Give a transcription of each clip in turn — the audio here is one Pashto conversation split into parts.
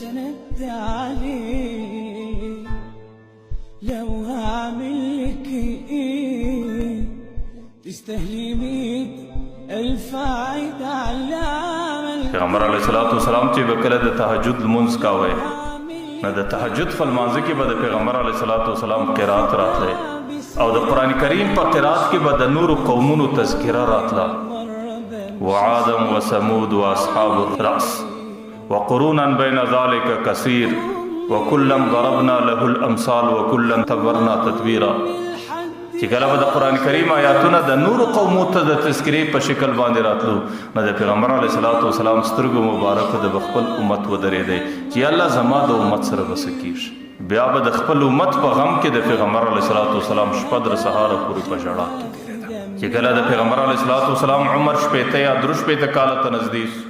استند عليه لو هعمل لك ايه تستاهلي 100,000 عيد على عمل. پیغمبر علیه الصلاۃ والسلام چې به کله د تهجد لمونځ کاوه نو د تهجد په لمانځه کې به د پیغمبر علیه الصلاۃ والسلام قرات راتله او د قران کریم په قرات کې به د نور قومونو تذکره راتله وعادم وثمود واصحاب الرأس وقرونا بين ذلك كثير وكلا ضربنا له الامثال وكلا تبرنا تتبيرا. چې کله به د قران کریم آیاتونه د نور قومو ته د تذکرې په شکل باندې راتلو نو د پیغمبر علیه الصلاۃ والسلام سترګو مبارکو د خپل امت ودرېدی چې الله زما د امت سره به څه کیږي. بیا به د خپل امت په غم کې د پیغمبر علیه الصلاۃ والسلام شپه در سهاره پورې په ژړا کې تېرېده. چې کله د پیغمبر علیه الصلاۃ والسلام عمر شپېته یا درې شپېته کاله ته نږدې شو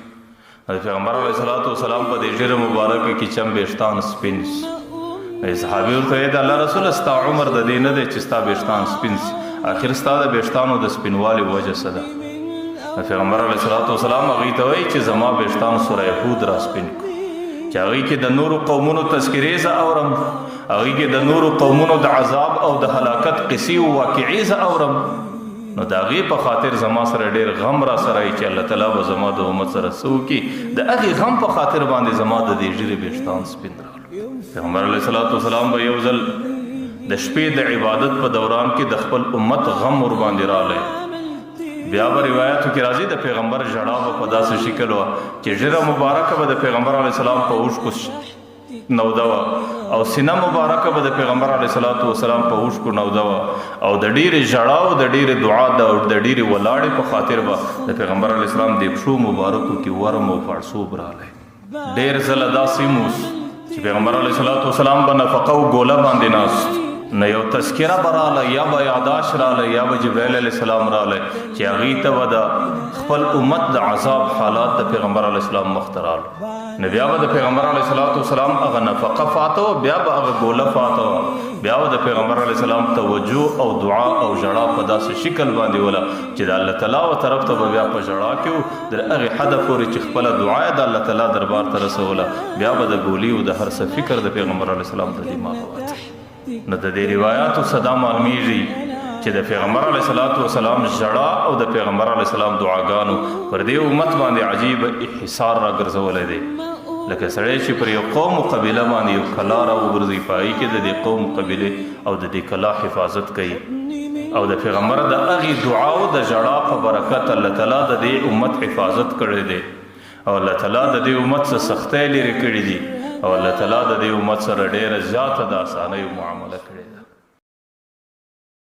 د پیغمبر علیه الصلاۃ والسلام په دې ږیره مبارکه کې چم ویښتان سپین شي. صحابي ورته ویل د الله رسول ستا عمر د دې نه دی چې ستا ویښتان سپین شي اخر ستا د ویښتانو د سپینوالي وجه څه ده. پیغمبر علیه الصلاۃ والسلام هغوی ته وایي چې زما ویښتان سوره هود را سپین کړو چې هغوی کې د نورو قومونو تذکرې زه اورم هغوی کې د نورو قومونو د عذاب او د هلاکت قصې او واقعې زه اورم نو د هغې په خاطر زما سره ډېر غم را سره وي چې الله تعالی به زما د امت سره څه وکړي د هغې غم په خاطر باندې زما د دې ږیرې ویښتان سپین راغلو. پیغمبر علیه الصلاۃ والسلام به یو ځل د شپې د عبادت په دوران کې د خپل امت غم ور باندې راغلی. بیا به روایاتو کې راځي د پیغمبر ژړا به په داسې شکل وه چې ږیره مبارکه به د پیغمبر علیه السلام په اوښکو نوده وه او سینه مبارکه به د پیغمبر علیه الصلاۃ والسلام په اوښکو نوده وه او د ډېرې ژړا او د ډېرې دعا او د ډېرې ولاړې په خاطر به د پیغمبر علیه السلام د پښو مبارکو کې ورم او پړسوب راغلی. ډېر ځله داسې موس چې پیغمبر علیه الصلاۃ والسلام به نفقه او ګوله باندې ناست نه یو تذکره به راغله یا به یاداشت راغله یا به جبرائیل علیه السلام راغلی چې هغې ته به د خپل امت د عذاب حالات د پیغمبر علیه السلام مخ ته راغلو نو بیا به د پیغمبر علیه الصلاۃ والسلام هغه نفقه فاته وه بیا به هغه ګوله فاته وه بیا به د پیغمبر علیه السلام توجه او دعا او ژړا په داسې شکل باندې وله چې د الله تعالی و طرف ته به بیا په ژړا کې و تر هغې حده پورې چې خپله دعا یې د الله تعالی دربار ته رسوله بیا به د ګولي او د هر څه فکر د پیغمبر علیه السلام د دماغه وتی. نو د دې روایاتو صدا معلومیږي چې د پیغمبر علیه الصلاۃ والسلام ژړا او د پیغمبر علیه السلام دعاګانو پر دې امت باندې عجیب انحصار راګرځولی دی لکه سړی چې پر یو قوم و قبیله باندې یو کلا راوګرځي په هغې کې د دې قوم قبیلې او د دې کلا حفاظت کوي او د پیغمبر د هغې دعا او د ژړا په برکت الله تعالی د دې امت حفاظت کړی دی او الله تعالی د دې امت څخه سختۍ لرې کړي دي او الله تعالی د دې امت سره ډېره زیاته د اسانۍ معامله کړې ده.